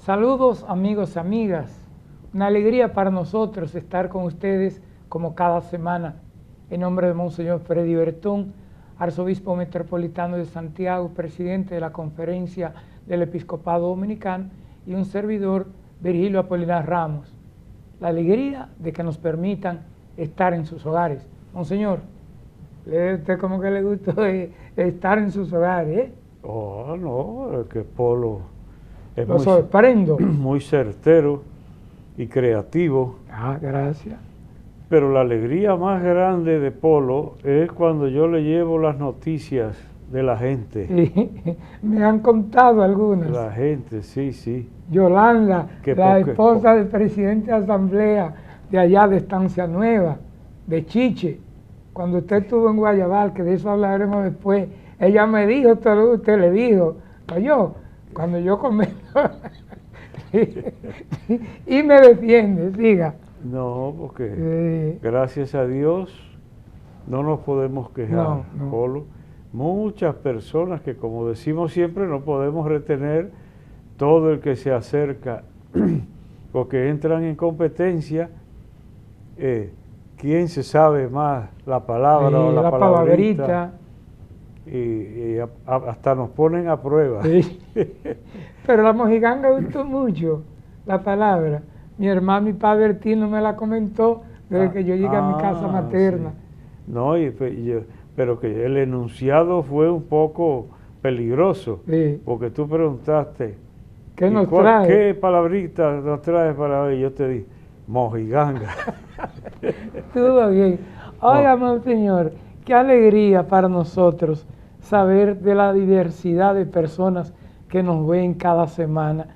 Saludos amigos y amigas, una alegría para nosotros estar con ustedes como cada semana. En nombre de Monseñor Freddy Bertón, arzobispo metropolitano de Santiago, presidente de la Conferencia del Episcopado Dominicano, y un servidor, Virgilio Apolinar Ramos. La alegría de que nos permitan estar en sus hogares. Monseñor, ¿a usted como que le gustó estar en sus hogares? Oh, no, es que Polo es Lo sorprendo. muy certero y creativo. Ah, gracias. Pero la alegría más grande de Polo es cuando yo le llevo las noticias de la gente. Sí, me han contado algunas. La gente, sí. Yolanda, la esposa del presidente de Asamblea de allá de Estancia Nueva, de Chiche, cuando usted estuvo en Guayabal, que de eso hablaremos después, ella me dijo todo lo que usted le dijo, yo, cuando yo comento, y me defiende, siga. No, porque gracias a Dios no nos podemos quejar, no. Polo. Muchas personas que, como decimos siempre, no podemos retener todo el que se acerca, porque entran en competencia. ¿Quién se sabe más la palabra o la palabrita? Y hasta nos ponen a prueba. Sí. Pero la mojiganga gustó mucho, la palabra. Mi hermano y padre Tino me la comentó desde que yo llegué a mi casa materna. Sí. No, pero que el enunciado fue un poco peligroso, sí. Porque tú preguntaste, ¿qué nos trae? ¿Qué palabrita nos trae para hoy? Yo te dije, mojiganga. Estuvo bien. Oiga, Monseñor, qué alegría para nosotros saber de la diversidad de personas que nos ven cada semana.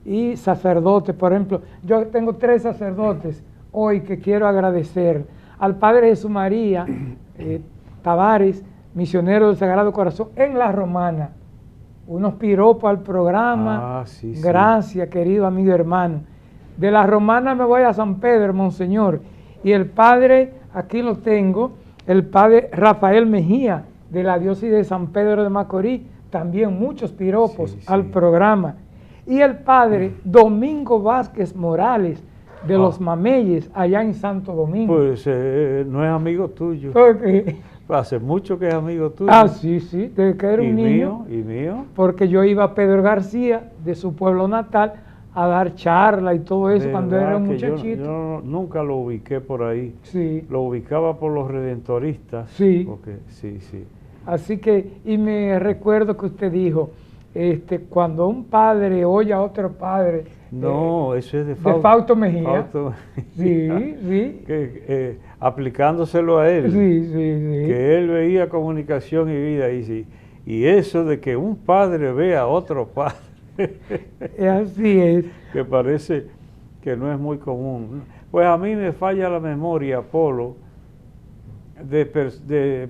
Y sacerdotes, por ejemplo, yo tengo 3 sacerdotes hoy que quiero agradecer. Al Padre Jesús María Tavares, misionero del Sagrado Corazón en La Romana. Unos piropos al programa. Sí. Gracias, querido amigo hermano. De La Romana me voy a San Pedro, Monseñor. Y el Padre, aquí lo tengo, el Padre Rafael Mejía, de la diócesis de San Pedro de Macorís, también muchos piropos al programa. Y el Padre Domingo Vázquez Morales, de los Mameyes, allá en Santo Domingo. Pues no es amigo tuyo. Okay. Hace mucho que es amigo tuyo. Sí, desde que era un niño. ¿Y mío? Porque yo iba a Pedro García, de su pueblo natal, a dar charla y todo eso cuando era un muchachito. Yo nunca lo ubiqué por ahí. Sí. Lo ubicaba por los redentoristas. Sí. Porque, sí. Así que, y me recuerdo que usted dijo, cuando un padre oye a otro padre. No, eso es de Fausto Mejía. Sí. Que, aplicándoselo a él. Sí. Que él veía comunicación y vida. Y eso de que un padre vea a otro padre. Así es. Que parece que no es muy común. Pues a mí me falla la memoria, Polo,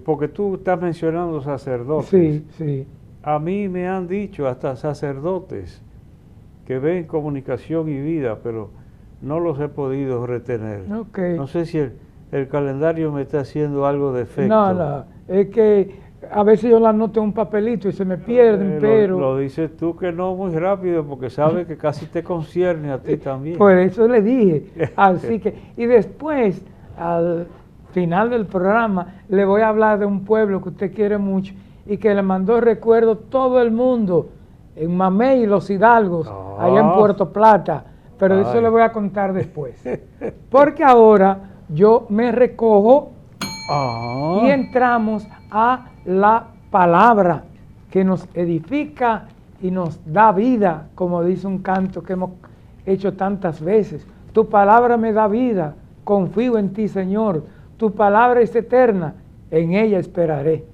porque tú estás mencionando sacerdotes. Sí. A mí me han dicho hasta sacerdotes que ven comunicación y vida, pero no los he podido retener. Okay. No sé si el calendario me está haciendo algo de efecto. No, es que a veces yo la anoto en un papelito y se me pierden, pero... Lo dices tú que no muy rápido, porque sabes que casi te concierne a ti también. Por eso le dije. Así que, y después, al final del programa, le voy a hablar de un pueblo que usted quiere mucho y que le mandó recuerdo todo el mundo, en Mamey y Los Hidalgos, allá en Puerto Plata. Pero eso le voy a contar después. Porque ahora yo me recojo y entramos a la palabra que nos edifica y nos da vida, como dice un canto que hemos hecho tantas veces. Tu palabra me da vida, confío en ti, Señor. Tu palabra es eterna, en ella esperaré.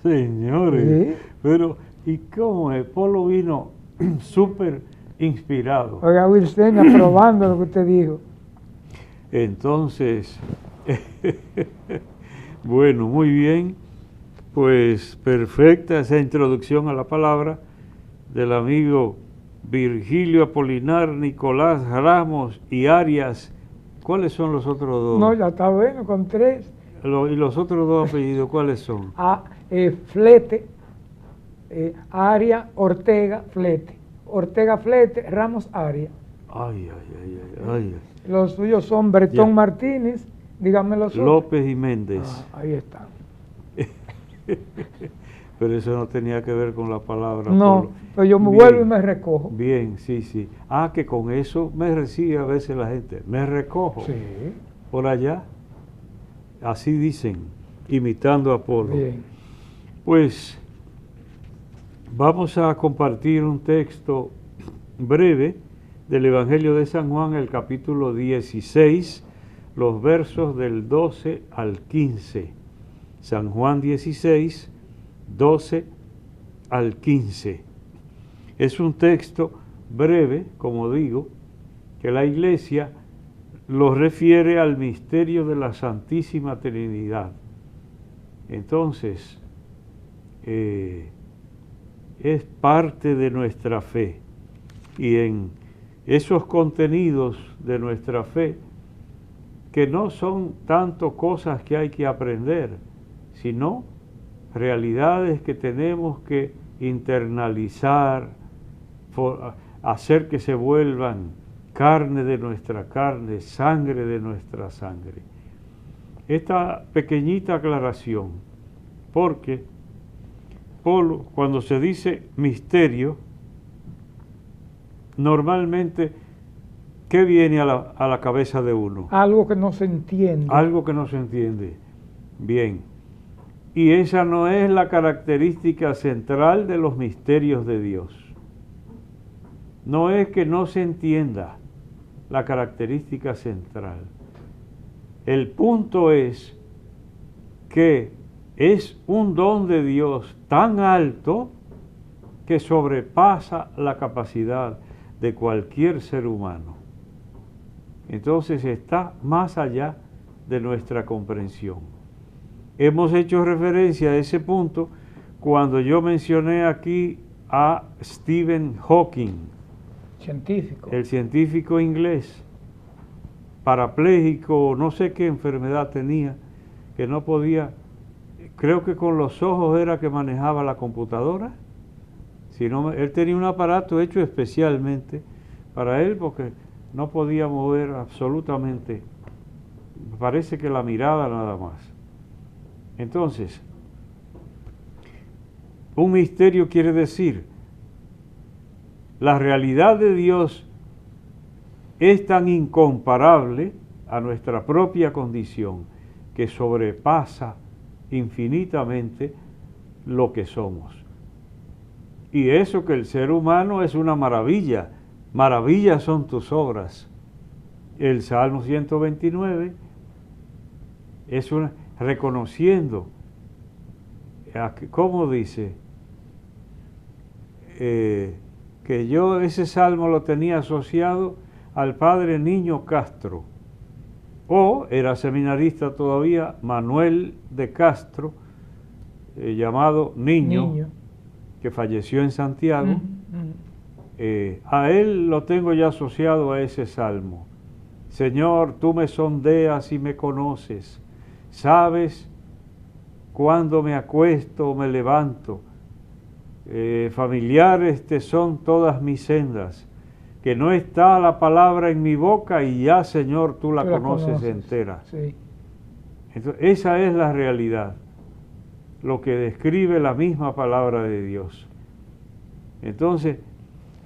Señores, ¿Sí? pero ¿y cómo el Polo vino súper inspirado? Oiga, Wilson, aprobando lo que usted dijo. Entonces, bueno, muy bien, pues perfecta esa introducción a la palabra del amigo Virgilio Apolinar, Nicolás Ramos y Arias. ¿Cuáles son los otros dos? No, ya está bueno, con 3. ¿Y los otros 2 apellidos cuáles son? Flete, Aria, Ortega, Flete. Ortega, Flete, Ramos, Aria. Ay, ay, ay, ay, ay. Los suyos son Bretón Ya. Martínez, dígame los otros. López y Méndez. Ahí están. Pero eso no tenía que ver con la palabra. No, Polo. pero yo me Bien, vuelvo y me recojo. Bien, sí, sí. Ah, que con eso me recibe a veces la gente. Me recojo. Sí, Por allá. Así dicen, imitando a Polo. bien. Pues vamos a compartir un texto breve del Evangelio de San Juan, el capítulo 16, los versos del 12 al 15. San Juan 16, 12 al 15. Es un texto breve, como digo, que la Iglesia lo refiere al misterio de la Santísima Trinidad. Entonces, es parte de nuestra fe, y en esos contenidos de nuestra fe, que no son tanto cosas que hay que aprender, sino realidades que tenemos que internalizar, hacer que se vuelvan carne de nuestra carne, sangre de nuestra sangre. Esta pequeñita aclaración, porque Polo, cuando se dice misterio, normalmente, ¿qué viene a la cabeza de uno? Algo que no se entiende. Algo que no se entiende. Bien. Y esa no es la característica central de los misterios de Dios. No es que no se entienda la característica central. El punto es que es un don de Dios tan alto que sobrepasa la capacidad de cualquier ser humano. Entonces está más allá de nuestra comprensión. Hemos hecho referencia a ese punto cuando yo mencioné aquí a Stephen Hawking, Científico. el científico inglés, parapléjico, no sé qué enfermedad tenía, que no podía, creo que con los ojos era que manejaba la computadora. Sino, él tenía un aparato hecho especialmente para él porque no podía mover absolutamente, parece que la mirada nada más. Entonces, un misterio quiere decir, la realidad de Dios es tan incomparable a nuestra propia condición que sobrepasa infinitamente lo que somos. Y eso que el ser humano es una maravilla. Maravillas son tus obras. El Salmo 129 es reconociendo, ¿cómo dice? Que yo ese salmo lo tenía asociado al padre Niño Castro, o era seminarista todavía, Manuel de Castro, llamado Niño, que falleció en Santiago. A él lo tengo ya asociado a ese salmo. Señor, tú me sondeas y me conoces, sabes cuándo me acuesto o me levanto, familiares te son todas mis sendas, que no está la palabra en mi boca y ya, Señor, tú la conoces entera. Sí. Entonces, esa es la realidad, lo que describe la misma palabra de Dios. Entonces,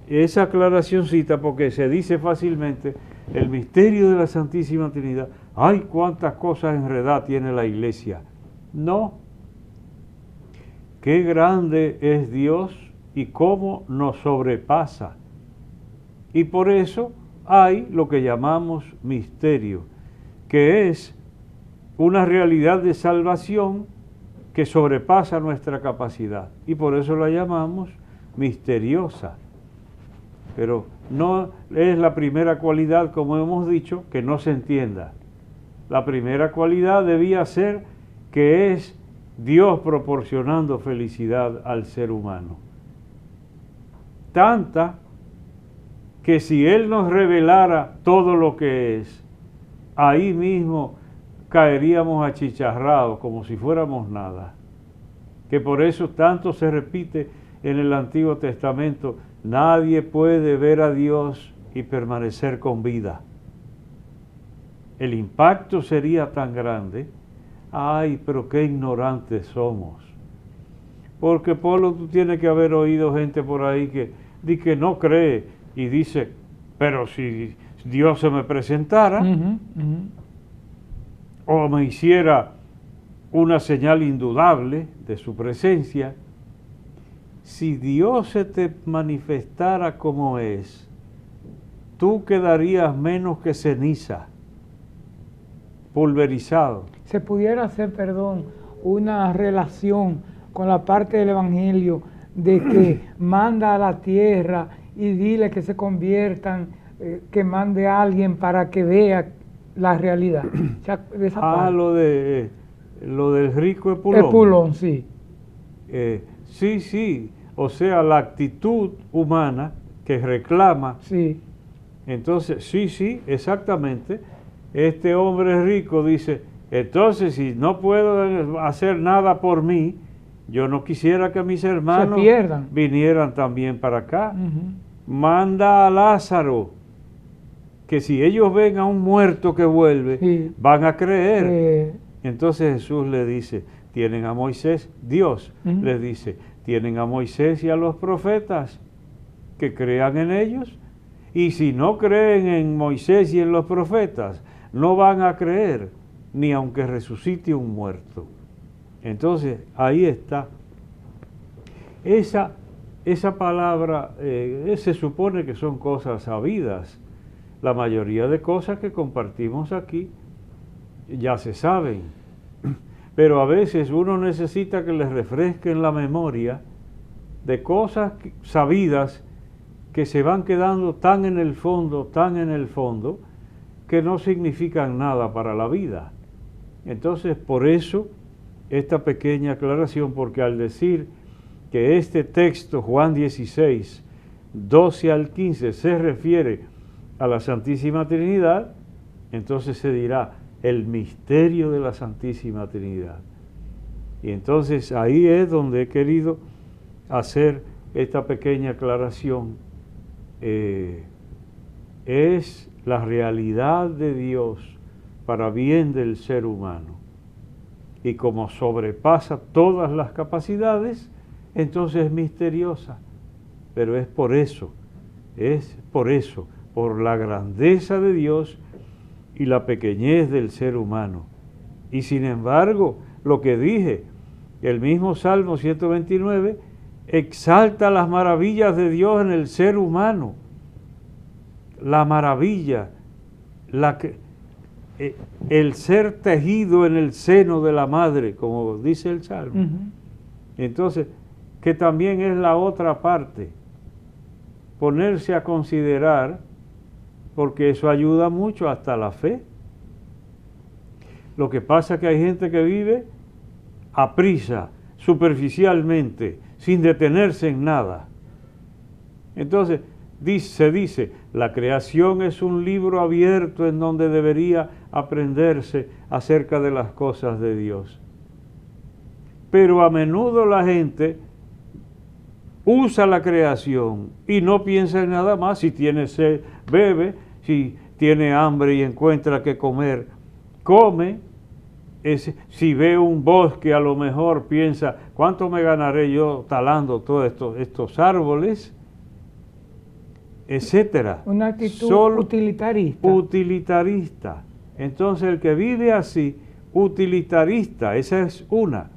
esa aclaracióncita, porque se dice fácilmente, el misterio de la Santísima Trinidad, ¡ay, cuántas cosas enredadas tiene la Iglesia! No. Qué grande es Dios y cómo nos sobrepasa. Y por eso hay lo que llamamos misterio, que es una realidad de salvación que sobrepasa nuestra capacidad. Y por eso la llamamos misteriosa. Pero no es la primera cualidad, como hemos dicho, que no se entienda. La primera cualidad debía ser que es Dios proporcionando felicidad al ser humano. Tanta que si Él nos revelara todo lo que es, ahí mismo caeríamos achicharrados como si fuéramos nada. Que por eso tanto se repite en el Antiguo Testamento, nadie puede ver a Dios y permanecer con vida. El impacto sería tan grande. Ay, pero qué ignorantes somos. Porque, Polo, tú tienes que haber oído gente por ahí que no cree y dice, pero si Dios se me presentara o me hiciera una señal indudable de su presencia, si Dios se te manifestara como es, tú quedarías menos que ceniza, pulverizado. Se pudiera hacer, perdón, una relación con la parte del Evangelio de que manda a la tierra y dile que se conviertan, que mande a alguien para que vea la realidad. O sea, de esa parte. Lo del rico Epulón. Epulón, sí. Sí. O sea, la actitud humana que reclama. Sí. Entonces, sí, exactamente. Este hombre rico dice, entonces si no puedo hacer nada por mí, yo no quisiera que mis hermanos vinieran también para acá. Manda a Lázaro, que si ellos ven a un muerto que vuelve, van a creer. Entonces Jesús le dice, tienen a Moisés, Dios les dice, tienen a Moisés y a los profetas, que crean en ellos. Y si no creen en Moisés y en los profetas, no van a creer, ni aunque resucite un muerto. Entonces, ahí está. Esa palabra, se supone que son cosas sabidas. La mayoría de cosas que compartimos aquí ya se saben. Pero a veces uno necesita que les refresquen la memoria de cosas sabidas que se van quedando tan en el fondo, que no significan nada para la vida. Entonces, por eso, esta pequeña aclaración, porque al decir que este texto, Juan 16, 12 al 15, se refiere a la Santísima Trinidad, entonces se dirá el misterio de la Santísima Trinidad. Y entonces ahí es donde he querido hacer esta pequeña aclaración. Es la realidad de Dios para bien del ser humano. Y como sobrepasa todas las capacidades, entonces es misteriosa. Pero es por eso, por la grandeza de Dios y la pequeñez del ser humano. Y sin embargo, lo que dije, el mismo Salmo 129 exalta las maravillas de Dios en el ser humano. La maravilla, el ser tejido en el seno de la madre, como dice el Salmo. Entonces, que también es la otra parte, ponerse a considerar, porque eso ayuda mucho hasta la fe. Lo que pasa es que hay gente que vive a prisa, superficialmente, sin detenerse en nada. Entonces, se dice, la creación es un libro abierto en donde debería aprenderse acerca de las cosas de Dios. Pero a menudo la gente usa la creación y no piensa en nada más. Si tiene sed, bebe; si tiene hambre y encuentra que comer, come. Si ve un bosque, a lo mejor piensa, ¿cuánto me ganaré yo talando todos estos árboles? Etcétera. Una actitud utilitarista. Utilitarista. Entonces el que vive así, utilitarista, esa es una.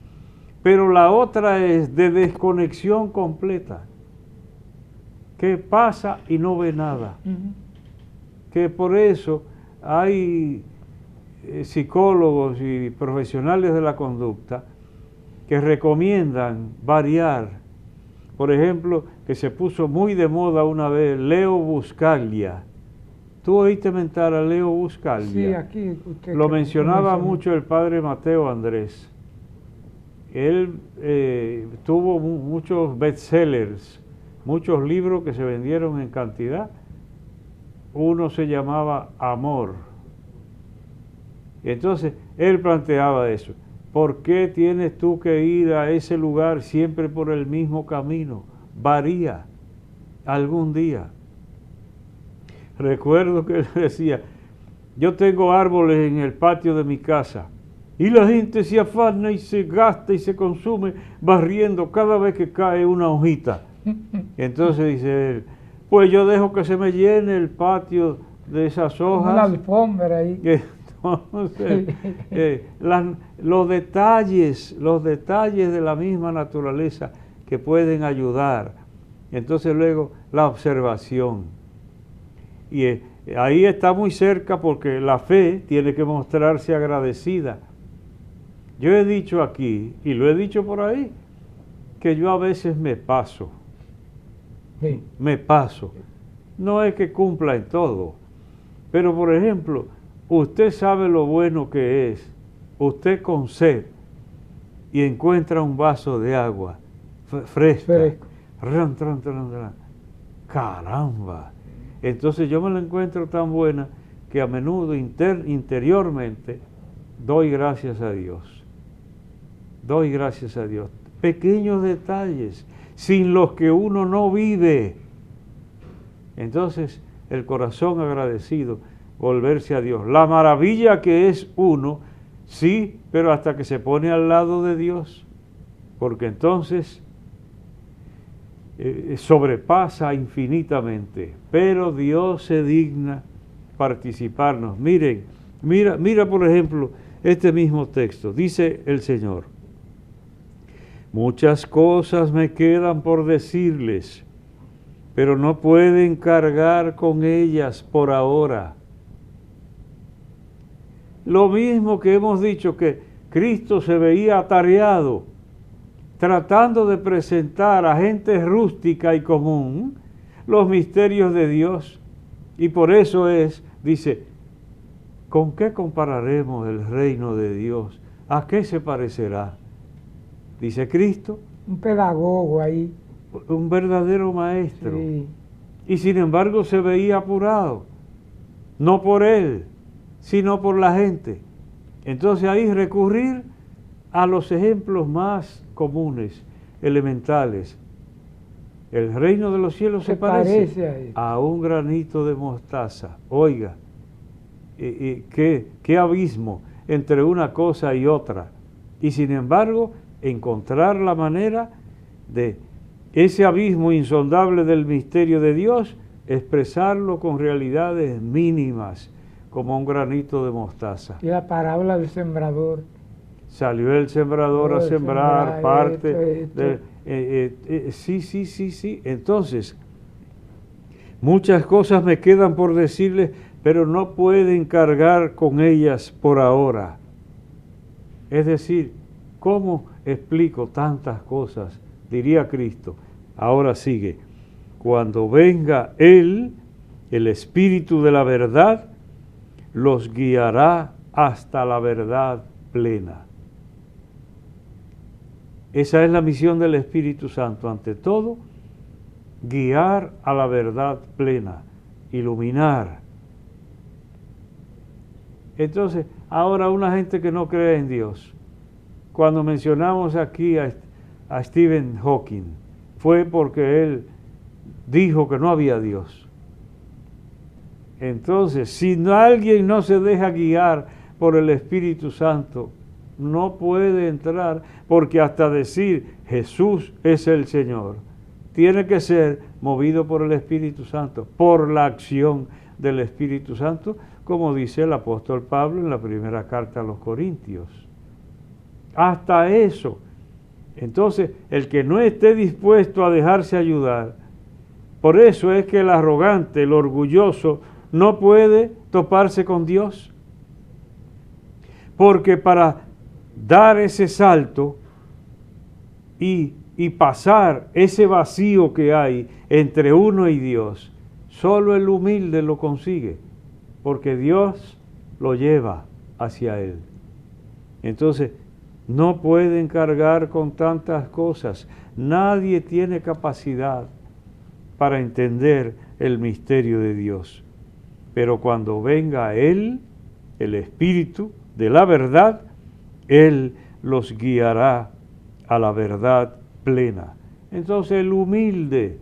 Pero la otra es de desconexión completa. Que pasa y no ve nada. Que por eso hay psicólogos y profesionales de la conducta que recomiendan variar. Por ejemplo, que se puso muy de moda una vez, Leo Buscaglia. ¿Tú oíste mentar a Leo Buscaglia? Sí, aquí usted lo mencionaba mucho el padre Mateo Andrés. Él tuvo muchos bestsellers, muchos libros que se vendieron en cantidad. Uno se llamaba Amor. Entonces, él planteaba eso. ¿Por qué tienes tú que ir a ese lugar siempre por el mismo camino? varía algún día. Recuerdo que él decía, yo tengo árboles en el patio de mi casa y la gente se afana y se gasta y se consume barriendo cada vez que cae una hojita. Entonces dice él, pues yo dejo que se me llene el patio de esas hojas. Una alfombra ahí. Entonces, los detalles de la misma naturaleza que pueden ayudar. Entonces luego la observación. Y ahí está muy cerca porque la fe tiene que mostrarse agradecida. Yo he dicho aquí, y lo he dicho por ahí, que yo a veces me paso. Sí. Me paso. No es que cumpla en todo, pero por ejemplo, usted sabe lo bueno que es, usted con sed y encuentra un vaso de agua fresca. Ran, tran, tran, tran. Caramba. Entonces yo me la encuentro tan buena que a menudo interiormente doy gracias a Dios. Doy gracias a Dios. Pequeños detalles sin los que uno no vive. Entonces el corazón agradecido, volverse a Dios. La maravilla que es uno, sí, pero hasta que se pone al lado de Dios, porque entonces sobrepasa infinitamente, pero Dios se digna participarnos. Mira por ejemplo este mismo texto, dice el Señor, muchas cosas me quedan por decirles, pero no pueden cargar con ellas por ahora. Lo mismo que hemos dicho, que Cristo se veía atareado, tratando de presentar a gente rústica y común los misterios de Dios. Y por eso dice, ¿con qué compararemos el reino de Dios? ¿A qué se parecerá? Dice Cristo. Un pedagogo ahí. Un verdadero maestro. Sí. Y sin embargo se veía apurado, no por él, sino por la gente. Entonces ahí recurrir a los ejemplos más comunes, elementales. El reino de los cielos se parece a un granito de mostaza. Oiga, qué abismo entre una cosa y otra. Y sin embargo, encontrar la manera de ese abismo insondable del misterio de Dios, expresarlo con realidades mínimas, como un granito de mostaza. Y la parábola del sembrador. Salió el sembrador a sembrar parte de... Sí. Entonces, muchas cosas me quedan por decirles, pero no pueden cargar con ellas por ahora. Es decir, ¿cómo explico tantas cosas? Diría Cristo. Ahora sigue. Cuando venga Él, el Espíritu de la verdad, los guiará hasta la verdad plena. Esa es la misión del Espíritu Santo, ante todo, guiar a la verdad plena, iluminar. Entonces, ahora una gente que no cree en Dios, cuando mencionamos aquí a Stephen Hawking, fue porque él dijo que no había Dios. Entonces, si alguien no se deja guiar por el Espíritu Santo, no puede entrar, porque hasta decir Jesús es el Señor, tiene que ser movido por el Espíritu Santo, por la acción del Espíritu Santo, como dice el apóstol Pablo en la primera carta a los Corintios. Hasta eso. Entonces, el que no esté dispuesto a dejarse ayudar, por eso es que el arrogante, el orgulloso, no puede toparse con Dios. Porque para dar ese salto y pasar ese vacío que hay entre uno y Dios, solo el humilde lo consigue, porque Dios lo lleva hacia Él. Entonces, no pueden cargar con tantas cosas. Nadie tiene capacidad para entender el misterio de Dios. Pero cuando venga Él, el Espíritu de la verdad, Él los guiará a la verdad plena. Entonces el humilde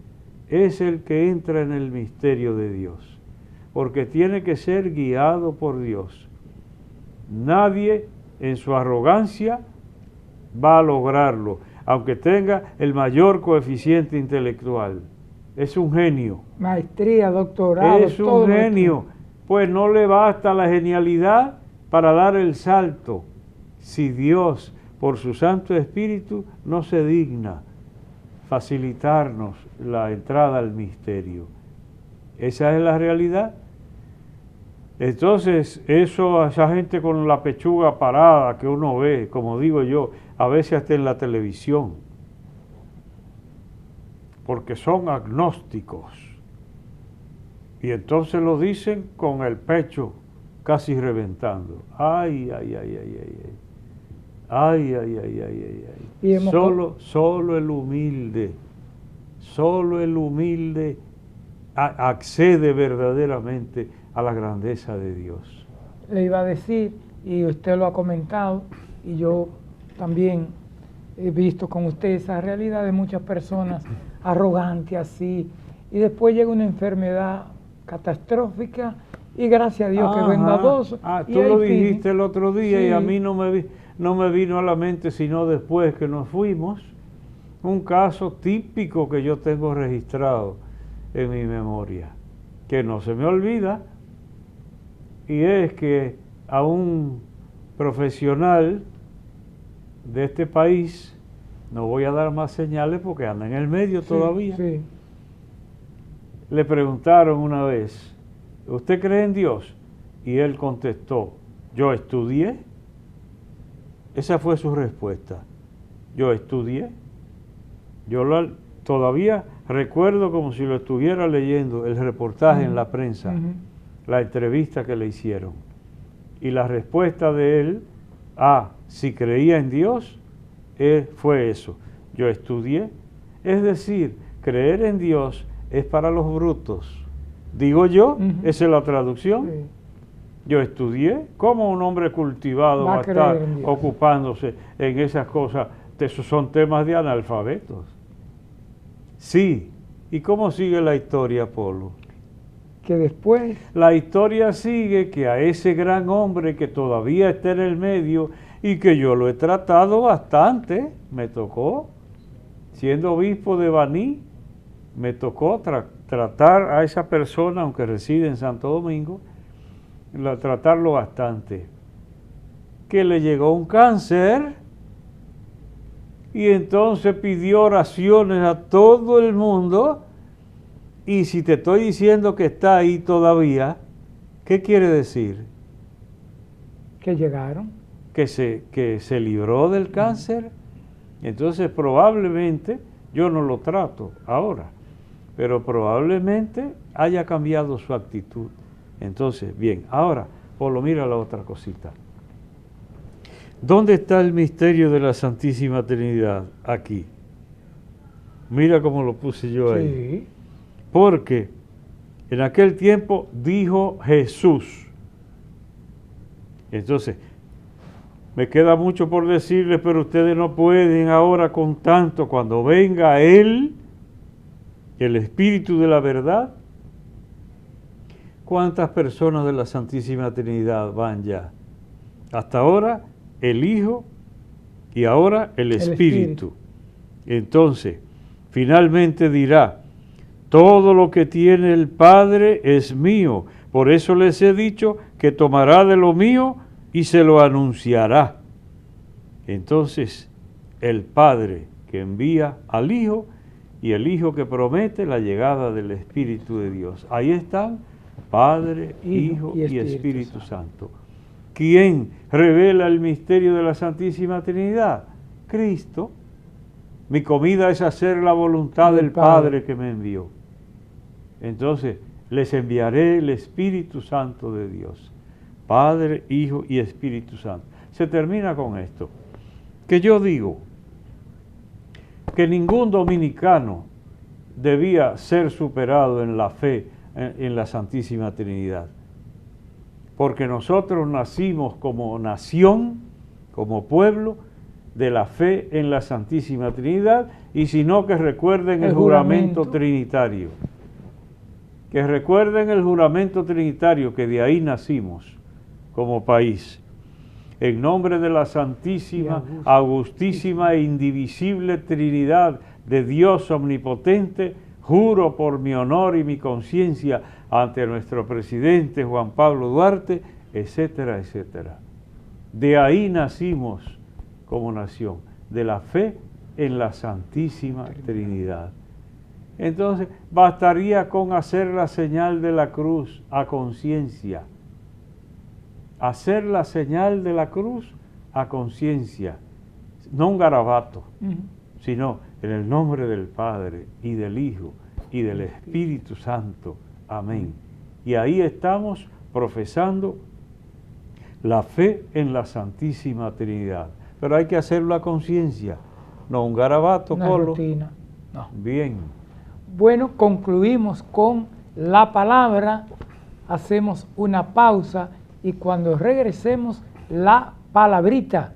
es el que entra en el misterio de Dios, porque tiene que ser guiado por Dios. Nadie en su arrogancia va a lograrlo, aunque tenga el mayor coeficiente intelectual. Es un genio. Maestría, doctorado. Es un genio. Pues no le basta la genialidad para dar el salto, si Dios, por su Santo Espíritu, no se digna facilitarnos la entrada al misterio. Esa es la realidad. Entonces, esa gente con la pechuga parada que uno ve, como digo yo, a veces hasta en la televisión, porque son agnósticos, y entonces lo dicen con el pecho casi reventando. Ay, ay, ay, ay, ay, ay. Ay, ay, ay, ay, ay, ay. Solo el humilde accede verdaderamente a la grandeza de Dios. Le iba a decir, y usted lo ha comentado, y yo también he visto con usted esa realidad de muchas personas arrogantes así, y después llega una enfermedad catastrófica, y gracias a Dios que es bondadoso. Tú lo dijiste el otro día, sí. Y a mí no me vino a la mente sino después que nos fuimos, un caso típico que yo tengo registrado en mi memoria, que no se me olvida, y es que a un profesional de este país, no voy a dar más señales porque anda en el medio todavía, sí. Le preguntaron una vez, ¿usted cree en Dios? Y él contestó, yo estudié. Esa fue su respuesta. Yo estudié. Todavía recuerdo como si lo estuviera leyendo el reportaje en la prensa, la entrevista que le hicieron. Y la respuesta de él, si creía en Dios, fue eso. Yo estudié. Es decir, creer en Dios es para los brutos. Digo yo, esa es la traducción. Sí. Yo estudié. ¿Cómo un hombre cultivado va a estar ocupándose en esas cosas? Esos son temas de analfabetos. Sí. ¿Y cómo sigue la historia, Polo? Que después... La historia sigue que a ese gran hombre que todavía está en el medio y que yo lo he tratado bastante, me tocó, siendo obispo de Baní, me tocó tratar a esa persona, aunque reside en Santo Domingo, tratarlo bastante, que le llegó un cáncer y entonces pidió oraciones a todo el mundo, y si te estoy diciendo que está ahí todavía, ¿qué quiere decir? Que llegaron. Que se libró del cáncer. Entonces probablemente, yo no lo trato ahora, pero probablemente haya cambiado su actitud. Entonces, bien, ahora, Polo, mira la otra cosita. ¿Dónde está el misterio de la Santísima Trinidad? Aquí. Mira cómo lo puse yo ahí. Sí. Porque en aquel tiempo dijo Jesús. Entonces, me queda mucho por decirles, pero ustedes no pueden ahora con tanto. Cuando venga Él, el Espíritu de la verdad, ¿cuántas personas de la Santísima Trinidad van ya? Hasta ahora el Hijo y ahora el Espíritu. Entonces, finalmente dirá, todo lo que tiene el Padre es mío. Por eso les he dicho que tomará de lo mío y se lo anunciará. Entonces, el Padre que envía al Hijo y el Hijo que promete la llegada del Espíritu de Dios. Ahí están Padre, Hijo y Espíritu Santo. ¿Quién revela el misterio de la Santísima Trinidad? Cristo. Mi comida es hacer la voluntad del Padre que me envió. Entonces, les enviaré el Espíritu Santo de Dios. Padre, Hijo y Espíritu Santo. Se termina con esto. Que yo digo que ningún dominicano debía ser superado en la fe en la Santísima Trinidad. Porque nosotros nacimos como nación, como pueblo, de la fe en la Santísima Trinidad, y sino que recuerden el juramento trinitario. Que recuerden el juramento trinitario, que de ahí nacimos como país. En nombre de la Santísima, Augustísima e Indivisible Trinidad de Dios Omnipotente, juro por mi honor y mi conciencia ante nuestro presidente Juan Pablo Duarte, etcétera, etcétera. De ahí nacimos como nación, de la fe en la Santísima Trinidad. Entonces, bastaría con hacer la señal de la cruz a conciencia. Hacer la señal de la cruz a conciencia, no un garabato, sino en el nombre del Padre y del Hijo y del Espíritu Santo. Amén. Y ahí estamos profesando la fe en la Santísima Trinidad. Pero hay que hacerlo a conciencia, no un garabato, una Colo. rutina. No. Bien. Bueno, concluimos con la palabra, hacemos una pausa y cuando regresemos, la palabrita.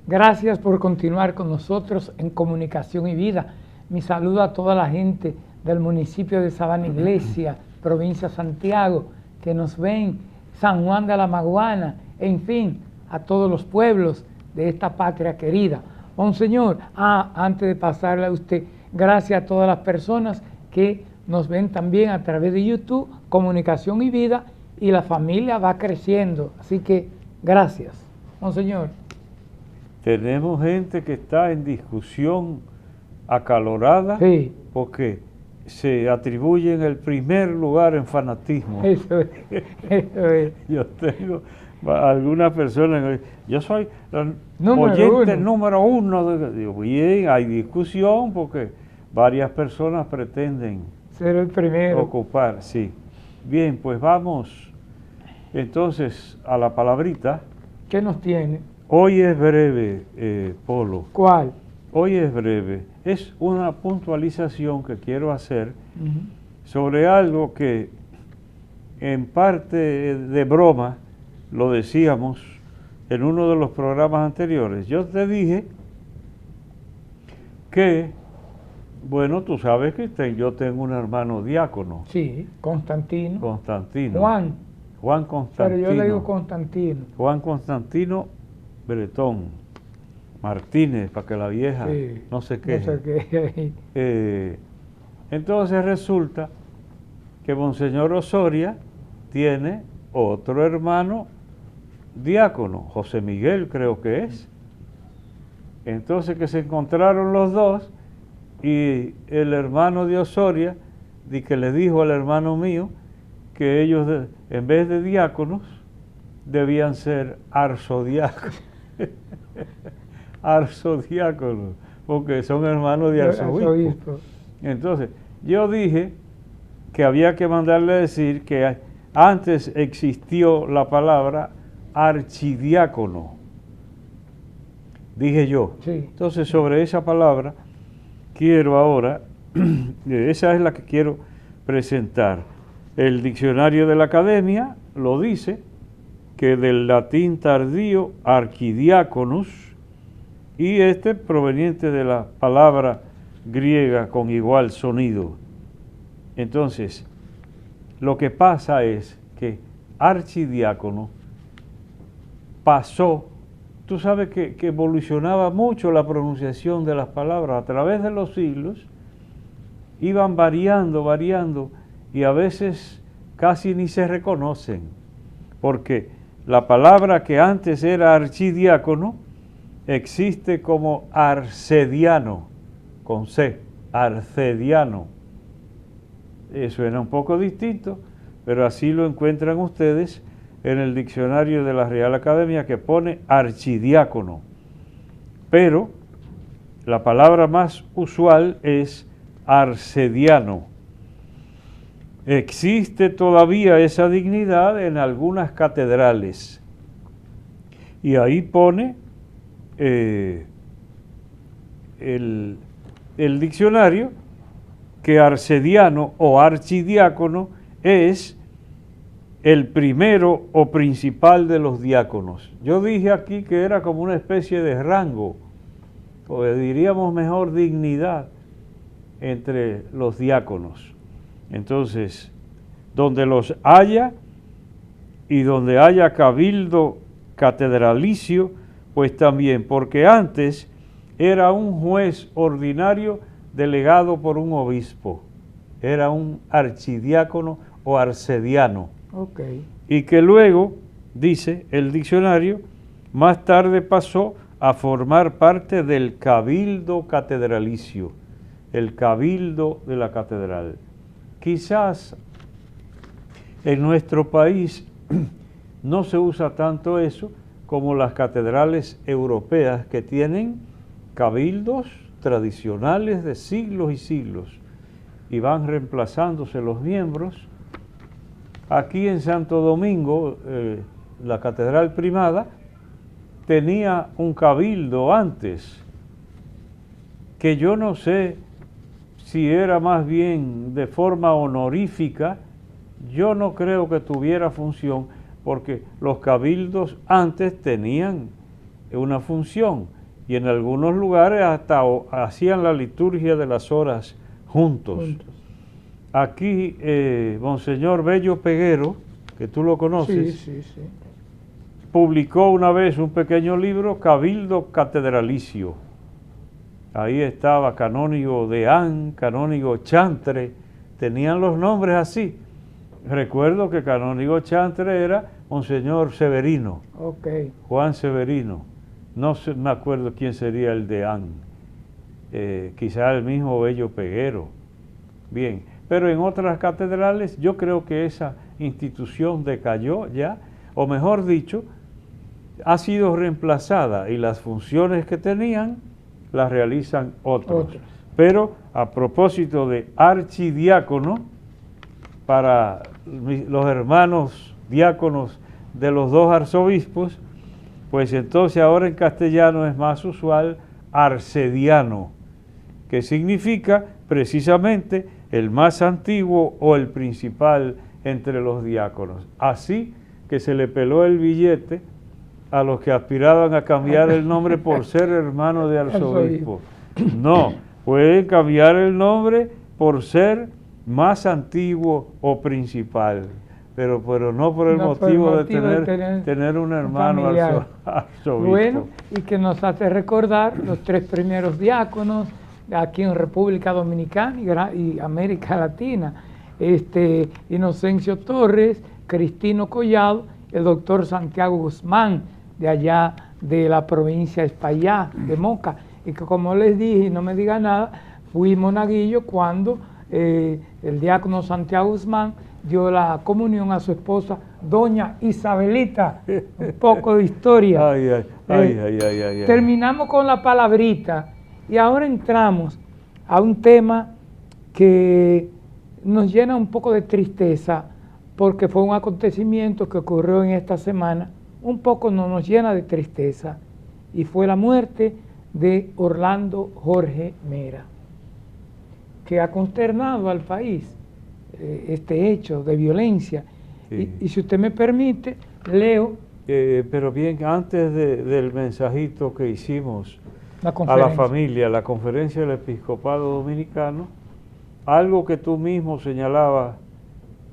Gracias por continuar con nosotros en Comunicación y Vida. Mi saludo a toda la gente del municipio de Sabana Iglesia, provincia de Santiago, que nos ven, San Juan de la Maguana, en fin, a todos los pueblos de esta patria querida. Monseñor, antes de pasarle a usted, gracias a todas las personas que nos ven también a través de YouTube, Comunicación y Vida, y la familia va creciendo. Así que, gracias. Monseñor. Tenemos gente que está en discusión acalorada, sí, porque se atribuyen el primer lugar en fanatismo. Eso es. Yo tengo algunas personas, yo soy oyente número uno. Digo, bien, hay discusión porque varias personas pretenden ser el primero. Ocupar, sí. Bien, pues vamos entonces a la palabrita. ¿Qué nos tiene? Hoy es breve, Polo. ¿Cuál? Hoy es breve. Es una puntualización que quiero hacer sobre algo que en parte de broma lo decíamos en uno de los programas anteriores. Yo te dije que, bueno, tú sabes que yo tengo un hermano diácono. Sí, Constantino. Juan Constantino. Pero yo le digo Constantino. Juan Constantino Bretón Martínez, para que la vieja sí, no se queje. No se queje. Entonces resulta que Monseñor Osoria tiene otro hermano diácono, José Miguel creo que es. Entonces que se encontraron los dos y el hermano de Osoria que le dijo al hermano mío que ellos en vez de diáconos debían ser arzodiáconos. Arzodiáconos, porque son hermanos de arzobispo. Entonces, yo dije que había que mandarle a decir que antes existió la palabra archidiácono. Dije yo. Sí. Entonces, sobre esa palabra, quiero ahora, esa es la que quiero presentar. El diccionario de la Academia lo dice, que del latín tardío archidiáconos y este proveniente de la palabra griega con igual sonido. Entonces, lo que pasa es que archidiácono pasó, tú sabes que evolucionaba mucho la pronunciación de las palabras a través de los siglos, iban variando, y a veces casi ni se reconocen, porque la palabra que antes era archidiácono existe como arcediano, con C, arcediano. Suena un poco distinto, pero así lo encuentran ustedes en el diccionario de la Real Academia, que pone archidiácono. Pero la palabra más usual es arcediano. Existe todavía esa dignidad en algunas catedrales. Y ahí pone el diccionario que arcediano o archidiácono es el primero o principal de los diáconos. Yo dije aquí que era como una especie de rango, o diríamos mejor dignidad, entre los diáconos. Entonces, donde los haya y donde haya cabildo catedralicio, pues también, porque antes era un juez ordinario delegado por un obispo, era un archidiácono o arcediano. Okay. Y que luego, dice el diccionario, más tarde pasó a formar parte del cabildo catedralicio, el cabildo de la catedral. Quizás en nuestro país no se usa tanto eso como las catedrales europeas, que tienen cabildos tradicionales de siglos y siglos y van reemplazándose los miembros. Aquí en Santo Domingo, la Catedral Primada tenía un cabildo antes, que yo no sé si era más bien de forma honorífica. Yo no creo que tuviera función, porque los cabildos antes tenían una función y en algunos lugares hasta hacían la liturgia de las horas juntos. Aquí, Monseñor Bello Peguero, que tú lo conoces, Sí. publicó una vez un pequeño libro, Cabildo Catedralicio. Ahí estaba canónigo Deán, canónigo Chantre, tenían los nombres así. Recuerdo que canónigo Chantre era Monseñor Severino, Juan Severino. No me acuerdo quién sería el Deán, quizá el mismo Bello Peguero. Bien, pero en otras catedrales yo creo que esa institución decayó ya, o mejor dicho, ha sido reemplazada y las funciones que tenían las realizan otros. Pero a propósito de archidiácono, para los hermanos diáconos de los dos arzobispos, pues entonces ahora en castellano es más usual arcediano, que significa precisamente el más antiguo o el principal entre los diáconos. Así que se le peló el billete a los que aspiraban a cambiar el nombre por ser hermano de arzobispo. No, pueden cambiar el nombre por ser más antiguo o principal, pero no por el motivo de tener un hermano arzobispo. Bueno, y que nos hace recordar los tres primeros diáconos aquí en República Dominicana y América Latina, Inocencio Torres, Cristino Collado, el doctor Santiago Guzmán, de allá de la provincia de Espaillá, de Moca, y que como les dije, y no me diga nada, fui monaguillo cuando el diácono Santiago Guzmán dio la comunión a su esposa, doña Isabelita. Un poco de historia. Terminamos con la palabrita y ahora entramos a un tema que nos llena un poco de tristeza, porque fue un acontecimiento que ocurrió en esta semana, un poco nos llena de tristeza, y fue la muerte de Orlando Jorge Mera, que ha consternado al país este hecho de violencia. Sí. Y si usted me permite, leo. Pero bien, antes del mensajito que hicimos a la familia, la Conferencia del Episcopado Dominicano, algo que tú mismo señalabas,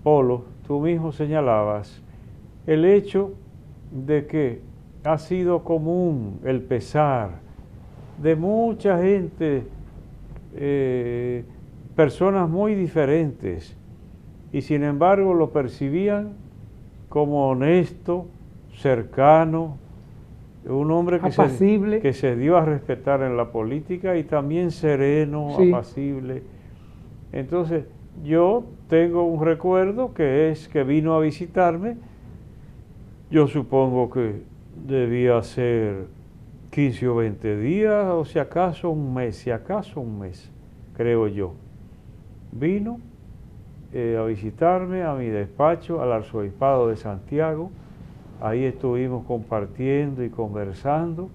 Polo, tú mismo señalabas, el hecho de que ha sido común el pesar de mucha gente, personas muy diferentes, y sin embargo lo percibían como honesto, cercano, un hombre que se dio a respetar en la política y también sereno, sí, apacible. Entonces, yo tengo un recuerdo que es que vino a visitarme, yo supongo que debía ser 15 o 20 días, o si acaso un mes, creo yo. Vino a visitarme a mi despacho, al Arzobispado de Santiago. Ahí estuvimos compartiendo y conversando,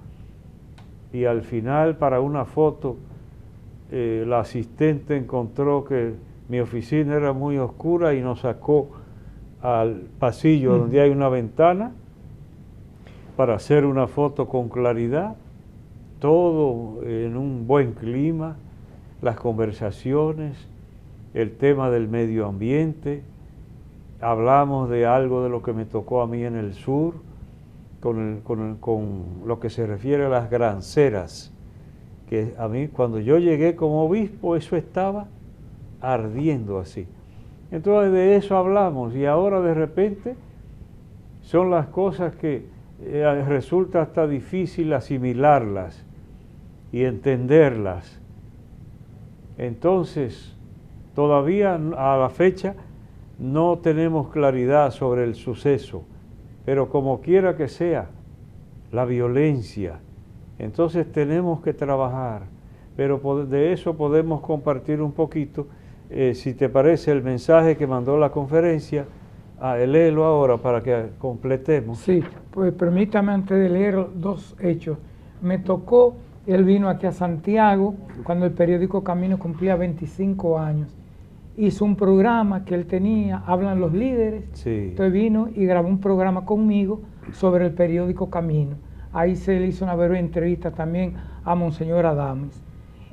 y al final, para una foto, la asistente encontró que mi oficina era muy oscura y nos sacó al pasillo donde hay una ventana para hacer una foto con claridad, todo en un buen clima, las conversaciones, el tema del medio ambiente. Hablamos de algo de lo que me tocó a mí en el sur, con lo que se refiere a las granceras, que a mí cuando yo llegué como obispo eso estaba ardiendo así. Entonces de eso hablamos, y ahora de repente son las cosas que resulta hasta difícil asimilarlas y entenderlas. Entonces, todavía a la fecha no tenemos claridad sobre el suceso, pero como quiera que sea, la violencia, entonces tenemos que trabajar, pero de eso podemos compartir un poquito, si te parece, el mensaje que mandó la conferencia. Léelo ahora para que completemos. Sí, pues permítame antes de leer dos hechos. Me tocó, él vino aquí a Santiago cuando el periódico Camino cumplía 25 años. Hizo un programa que él tenía, Hablan los Líderes. Sí. Entonces vino y grabó un programa conmigo sobre el periódico Camino. Ahí se le hizo una breve entrevista también a Monseñor Adames.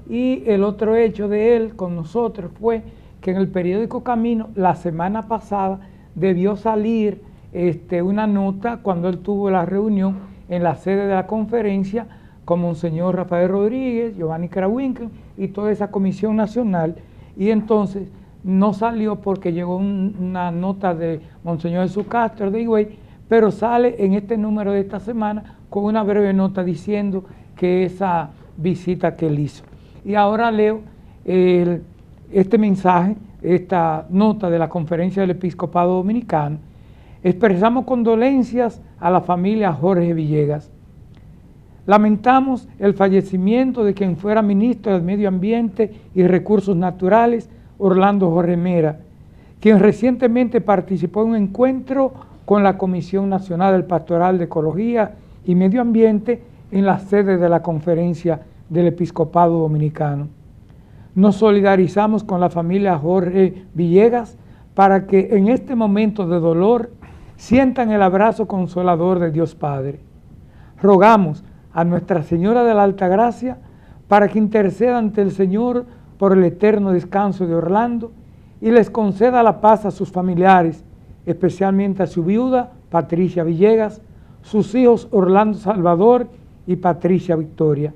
Y el otro hecho de él con nosotros fue que en el periódico Camino la semana pasada debió salir una nota cuando él tuvo la reunión en la sede de la conferencia con Monseñor Rafael Rodríguez, Giovanni Krawinkel y toda esa comisión nacional, y entonces no salió porque llegó una nota de Monseñor Jesús Castro de Higüey, pero sale en este número de esta semana con una breve nota diciendo que esa visita que él hizo. Y ahora leo este mensaje, esta nota de la Conferencia del Episcopado Dominicano. Expresamos condolencias a la familia Jorge Villegas. Lamentamos el fallecimiento de quien fuera ministro del Medio Ambiente y Recursos Naturales, Orlando Jorge Mera, quien recientemente participó en un encuentro con la Comisión Nacional del Pastoral de Ecología y Medio Ambiente en la sede de la Conferencia del Episcopado Dominicano. Nos solidarizamos con la familia Jorge Villegas para que en este momento de dolor sientan el abrazo consolador de Dios Padre. Rogamos a Nuestra Señora de la Altagracia para que interceda ante el Señor por el eterno descanso de Orlando y les conceda la paz a sus familiares, especialmente a su viuda, Patricia Villegas, sus hijos Orlando Salvador y Patricia Victoria.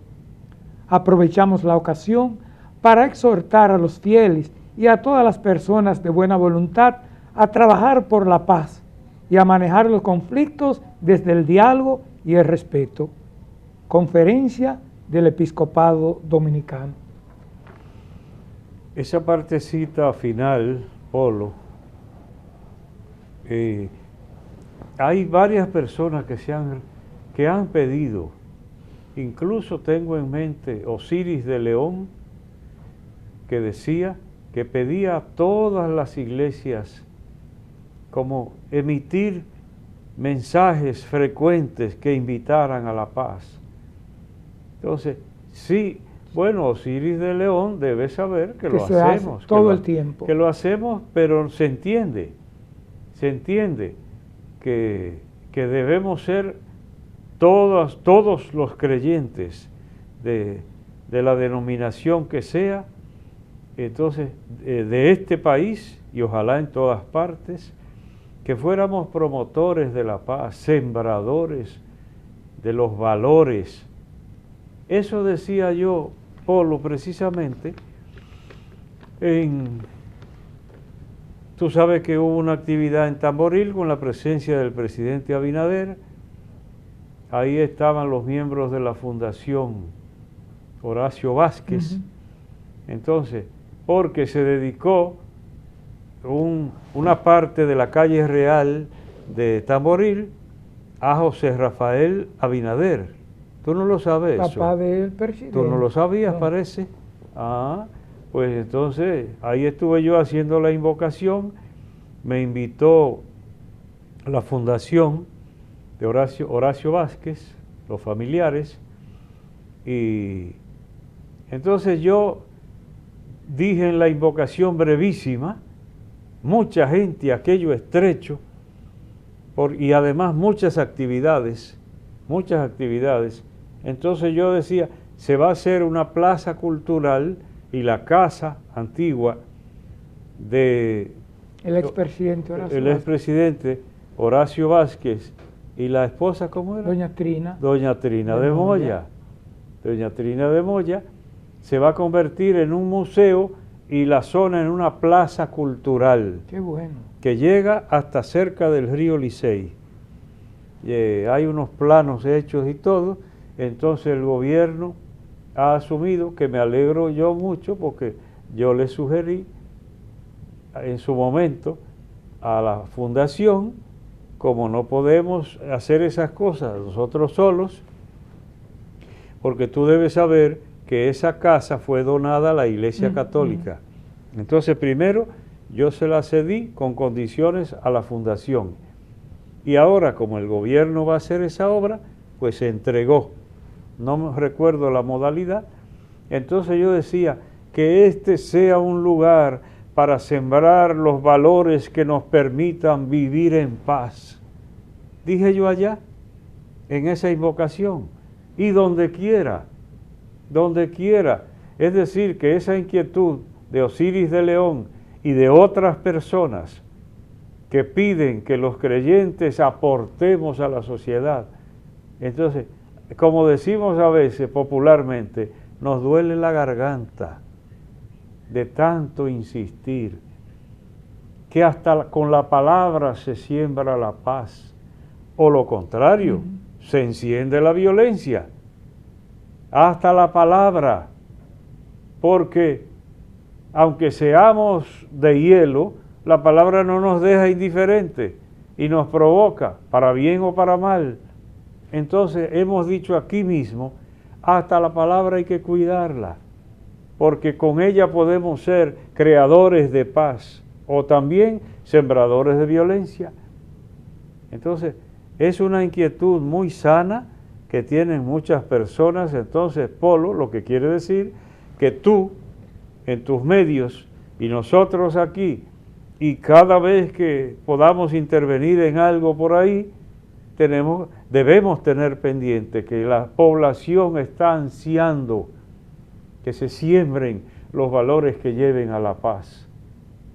Aprovechamos la ocasión para exhortar a los fieles y a todas las personas de buena voluntad a trabajar por la paz y a manejar los conflictos desde el diálogo y el respeto. Conferencia del Episcopado Dominicano. Esa partecita final, Polo, hay varias personas que han pedido, incluso tengo en mente Osiris de León, que decía que pedía a todas las iglesias como emitir mensajes frecuentes que invitaran a la paz. Entonces, sí, bueno, Osiris de León debe saber que lo hacemos. Todo el tiempo. Que lo hacemos, pero se entiende que debemos ser todos los creyentes, de la denominación que sea, entonces de este país y ojalá en todas partes, que fuéramos promotores de la paz, sembradores de los valores. Eso decía yo, Polo, precisamente, tú sabes que hubo una actividad en Tamboril con la presencia del presidente Abinader. Ahí estaban los miembros de la Fundación Horacio Vázquez. Uh-huh. Entonces, porque se dedicó una parte de la calle real de Tamboril a José Rafael Abinader. ¿Tú no lo sabes? Papá del presidente. ¿Tú no lo sabías, no. Parece? Ah, pues entonces ahí estuve yo haciendo la invocación. Me invitó la Fundación de Horacio Vázquez, los familiares, y entonces yo dije en la invocación brevísima, mucha gente, aquello estrecho, y además muchas actividades, entonces yo decía, se va a hacer una plaza cultural y la casa antigua de el expresidente Horacio el expresidente Horacio Vázquez y la esposa, ¿cómo era? Doña Trina. Doña Trina de Moya. Doña Trina de Moya se va a convertir en un museo y la zona en una plaza cultural. Qué bueno. Que llega hasta cerca del río Licey. Hay unos planos hechos y todo, entonces el gobierno ha asumido, que me alegro yo mucho porque yo le sugerí en su momento a la fundación, como no podemos hacer esas cosas nosotros solos, porque tú debes saber que esa casa fue donada a la Iglesia Católica. Entonces primero yo se la cedí con condiciones a la fundación. Y ahora, como el gobierno va a hacer esa obra, pues se entregó. No me recuerdo la modalidad. Entonces yo decía que este sea un lugar para sembrar los valores que nos permitan vivir en paz. Dije yo allá, en esa invocación, y donde quiera. Es decir, que esa inquietud de Osiris de León y de otras personas que piden que los creyentes aportemos a la sociedad. Entonces, como decimos a veces popularmente, nos duele la garganta de tanto insistir, que hasta con la palabra se siembra la paz, o lo contrario, se enciende la violencia, hasta la palabra, porque aunque seamos de hielo, la palabra no nos deja indiferentes y nos provoca, para bien o para mal. Entonces hemos dicho aquí mismo, hasta la palabra hay que cuidarla, porque con ella podemos ser creadores de paz o también sembradores de violencia. Entonces es una inquietud muy sana que tienen muchas personas. Entonces, Polo, lo que quiere decir que tú, en tus medios, y nosotros aquí, y cada vez que podamos intervenir en algo por ahí, debemos tener pendiente que la población está ansiando que se siembren los valores que lleven a la paz.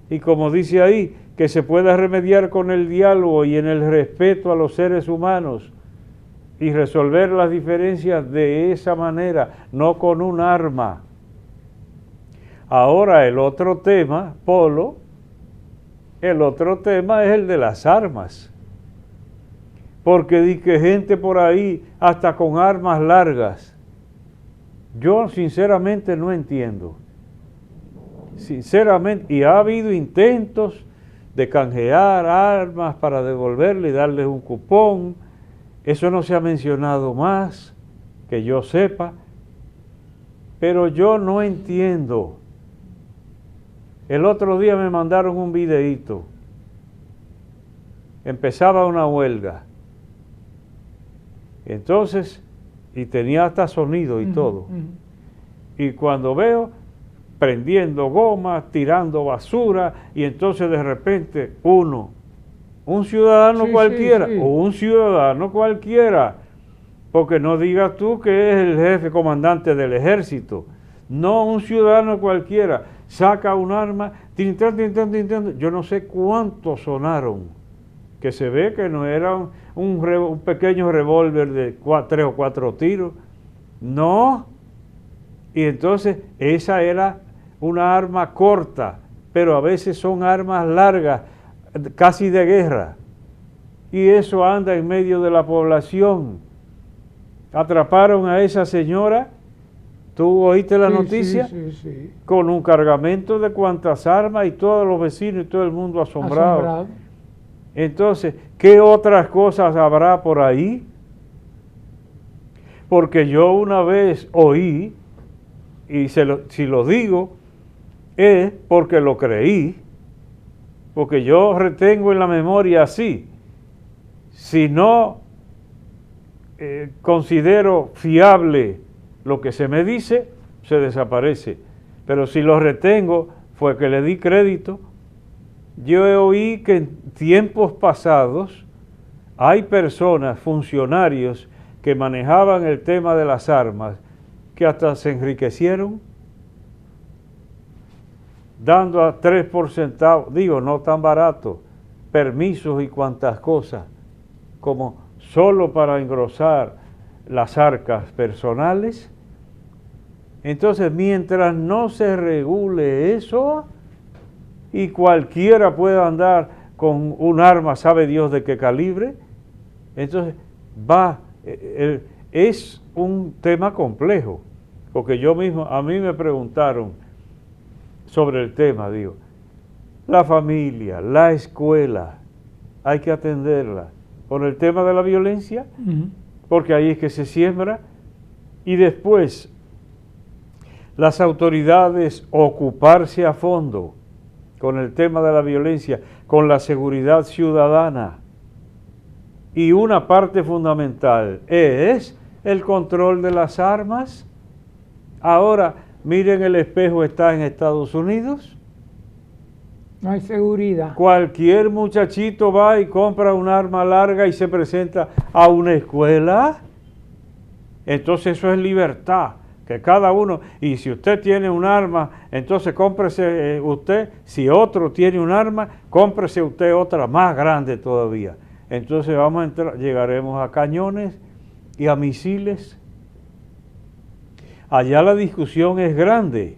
Y como dice ahí, que se pueda remediar con el diálogo y en el respeto a los seres humanos y resolver las diferencias de esa manera, no con un arma. Ahora el otro tema, Polo, el otro tema es el de las armas. Porque di que gente por ahí hasta con armas largas. Yo sinceramente no entiendo. Sinceramente, y ha habido intentos de canjear armas para devolverle y darles un cupón. Eso no se ha mencionado más, que yo sepa. Pero yo no entiendo. El otro día me mandaron un videíto. Empezaba una huelga. Entonces, y tenía hasta sonido y todo. Y cuando veo, prendiendo gomas, tirando basura, y entonces de repente un ciudadano cualquiera, o un ciudadano cualquiera, porque no digas tú que es el jefe comandante del ejército. No, un ciudadano cualquiera saca un arma, yo no sé cuántos sonaron, que se ve que no era un pequeño revólver de 3 o 4 tiros, no. Y entonces esa era una arma corta, pero a veces son armas largas, casi de guerra. Y eso anda en medio de la población. Atraparon a esa señora, ¿tú oíste la noticia? Sí. Con un cargamento de cuantas armas y todos los vecinos y todo el mundo asombrado. Entonces, ¿qué otras cosas habrá por ahí? Porque yo una vez oí, y si lo digo, es porque lo creí, porque yo retengo en la memoria así. Si no considero fiable lo que se me dice, se desaparece. Pero si lo retengo, fue que le di crédito. Yo oí que en tiempos pasados hay personas, funcionarios, que manejaban el tema de las armas, que hasta se enriquecieron, dando a 3 por centavo, digo, no tan barato, permisos y cuantas cosas, como solo para engrosar las arcas personales. Entonces, mientras no se regule eso, y cualquiera pueda andar con un arma, sabe Dios de qué calibre, entonces es un tema complejo, porque yo mismo, a mí me preguntaron sobre el tema, digo, la familia, la escuela, hay que atenderla por el tema de la violencia, porque ahí es que se siembra, y después las autoridades ocuparse a fondo con el tema de la violencia, con la seguridad ciudadana. Y una parte fundamental es el control de las armas. Ahora, miren, el espejo está en Estados Unidos. No hay seguridad. Cualquier muchachito va y compra un arma larga y se presenta a una escuela. Entonces eso es libertad, que cada uno, y si usted tiene un arma, entonces cómprese usted, si otro tiene un arma, cómprese usted otra más grande todavía. Entonces vamos a entrar, llegaremos a cañones y a misiles. Allá la discusión es grande.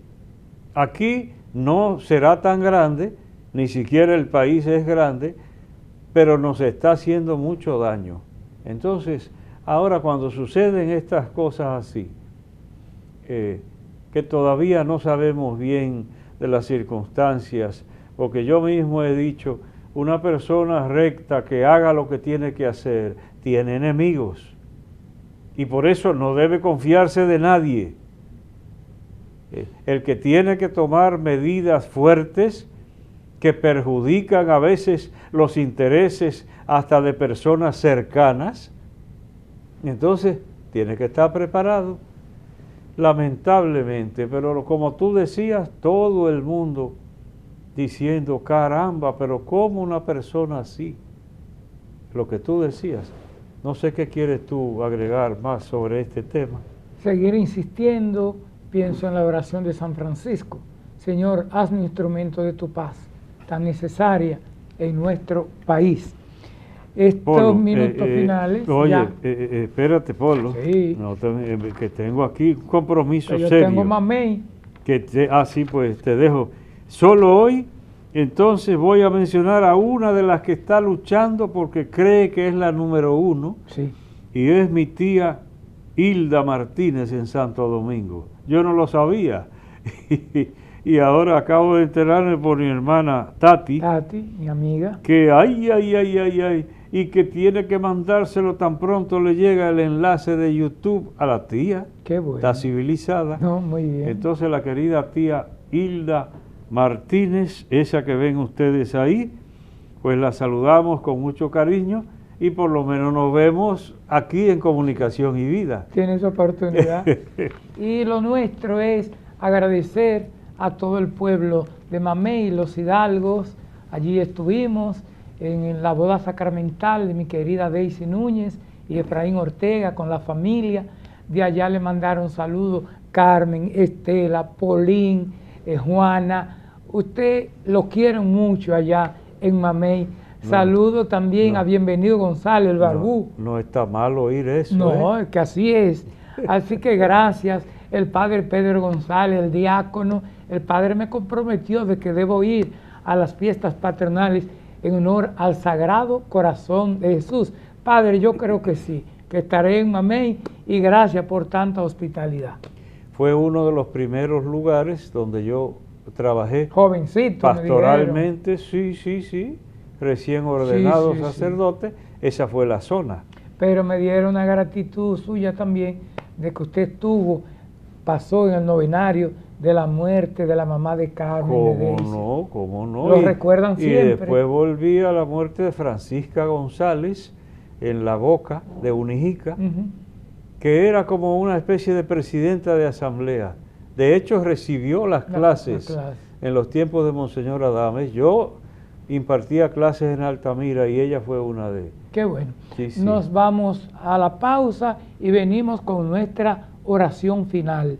Aquí no será tan grande, ni siquiera el país es grande, pero nos está haciendo mucho daño. Entonces, ahora cuando suceden estas cosas así, que todavía no sabemos bien de las circunstancias, porque yo mismo he dicho, una persona recta que haga lo que tiene que hacer, tiene enemigos, y por eso no debe confiarse de nadie. El que tiene que tomar medidas fuertes que perjudican a veces los intereses hasta de personas cercanas, entonces tiene que estar preparado. Lamentablemente, pero como tú decías, todo el mundo diciendo, caramba, pero ¿cómo una persona así? Lo que tú decías. No sé qué quieres tú agregar más sobre este tema. Seguir insistiendo, pienso en la oración de San Francisco. Señor, hazme instrumento de tu paz, tan necesaria en nuestro país. Estos Polo, minutos finales. Oye, espérate, Polo. Sí. No, que tengo aquí un compromiso Yo serio. tengo mamey. Sí, pues te dejo. Solo hoy, entonces voy a mencionar a una de las que está luchando porque cree que es la número 1. Sí. Y es mi tía Hilda Martínez en Santo Domingo. Yo no lo sabía. Y ahora acabo de enterarme por mi hermana Tati. Tati, mi amiga. Que ay, y que tiene que mandárselo tan pronto le llega el enlace de YouTube a la tía. Qué bueno. Está civilizada. No, muy bien. Entonces la querida tía Hilda Martínez, esa que ven ustedes ahí, pues la saludamos con mucho cariño y por lo menos nos vemos aquí en Comunicación y Vida. Tienes oportunidad. Y lo nuestro es agradecer a todo el pueblo de Mamey, los hidalgos. Allí estuvimos en la boda sacramental de mi querida Daisy Núñez y Efraín Ortega con la familia. De allá le mandaron saludos Carmen, Estela, Polín, Juana. Usted lo quieren mucho allá en Mamey. Saludos también a Bienvenido González, el Barbú. No está mal oír eso. No, es que así es. Así que gracias, el padre Pedro González, el diácono. El padre me comprometió de que debo ir a las fiestas patronales en honor al Sagrado Corazón de Jesús. Padre, yo creo que sí, que estaré en Mamey y gracias por tanta hospitalidad. Fue uno de los primeros lugares donde yo trabajé. Jovencito. Pastoralmente, sí. Recién ordenado sacerdote, esa fue la zona. Pero me dieron una gratitud suya también de que usted pasó en el novenario de la muerte de la mamá de Carmen. ¿Cómo no? Lo recuerdan siempre. Y después volví a la muerte de Francisca González en La Boca de Unijica, que era como una especie de presidenta de asamblea. De hecho, recibió las clases en los tiempos de Monseñor Adames. Yo impartía clases en Altamira y ella fue una de... Qué bueno. Sí. Nos vamos a la pausa y venimos con nuestra oración final.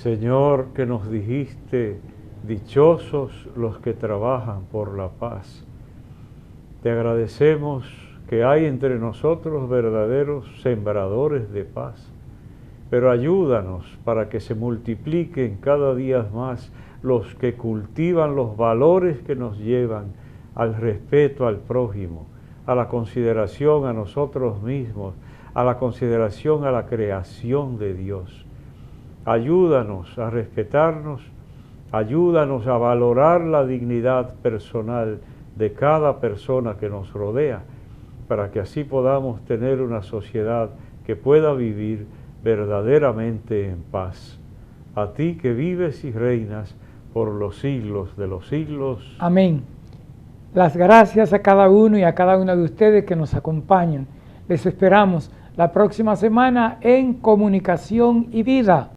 Señor, que nos dijiste, dichosos los que trabajan por la paz. Te agradecemos que hay entre nosotros verdaderos sembradores de paz, pero ayúdanos para que se multipliquen cada día más los que cultivan los valores que nos llevan al respeto al prójimo, a la consideración a nosotros mismos, a la consideración a la creación de Dios. Ayúdanos a respetarnos, ayúdanos a valorar la dignidad personal de cada persona que nos rodea, para que así podamos tener una sociedad que pueda vivir verdaderamente en paz. A ti que vives y reinas por los siglos de los siglos. Amén. Las gracias a cada uno y a cada una de ustedes que nos acompañan. Les esperamos la próxima semana en Comunicación y Vida.